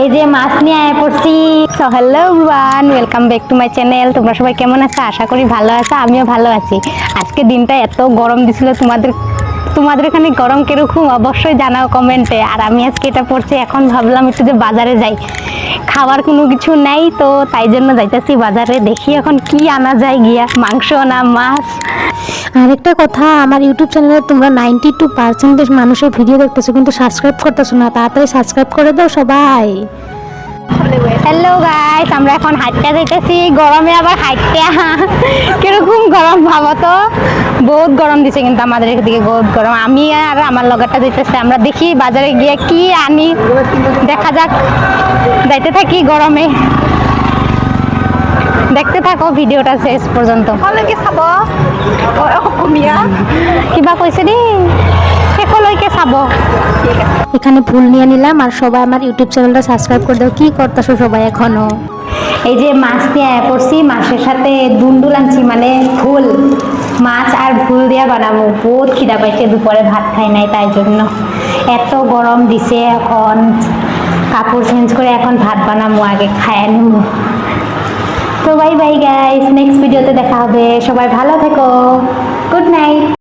এই যে মাছ নিয়ে আয়া পড়ছি। So hello everyone, welcome back to my channel. তোমরা সবাই কেমন আছো? আশা করি ভালো আছো, আমিও ভালো আছি। আজকে দিনটা এত গরম দিছিল, তোমাদের এখানে গরম কিরকম অবশ্যই জানাও কমেন্টে। আর আমি আজকে এটা পড়ছি, এখন ভাবলাম একটু যে বাজারে যাই, খাবার কোনো কিছু নেই তো তাই জন্য যাইতেছি বাজারে। দেখি এখন কি আনা যায় গিয়া, মাংস না মাছ। আরেকটা কথা, আমার ইউটিউব চ্যানেলে তোমরা 92% মানুষের ভিডিও দেখতেছো কিন্তু সাবস্ক্রাইব করতেছো না। তাড়াতাড়ি সাবস্ক্রাইব করে দাও সবাই। হ্যালো গাইস, আমরা এখন হাঁটতে যাইতেছি। গরমে আবার হাঁটতে কিরকম গরম ভাবো তো, বহুত গরম দিছে কিন্তু আমাদের এদিকে বহুত গরম। আমি আর আমার লগরটা যাইতেছে, আমরা দেখি বাজারে গিয়ে কি আনি, দেখা যাক। যাইতে থাকি গরমে, দেখতে থাকো ভিডিওটা শেষ পর্যন্ত। কিবা কইছে নি শেষলৈকে চাব। এখানে ফুল নিয়ে নিলাম, আর সবাই আমার ইউটিউব চ্যানেলটা সাবস্ক্রাইব করে দাও। কি করতেছো সবাই এখনো? এই যে মাছ দিয়ে আয়া পড়ছি, মাছের সাথে দুন্ডুল আনছি, মানে ফুল মাছ আর ফুল দিয়া বানাবো। বহুত খিদা পাইছে, দুপুরে ভাত খাই নাই তাই জন্য। এত গরম দিছে, এখন কাপড় চেঞ্জ করে এখন ভাত বানাবো, আগে খায় নিব। তো বাই বাই গাইস, নেক্সট ভিডিওতে দেখা হবে। সবাই ভালো থেকো, গুড নাইট।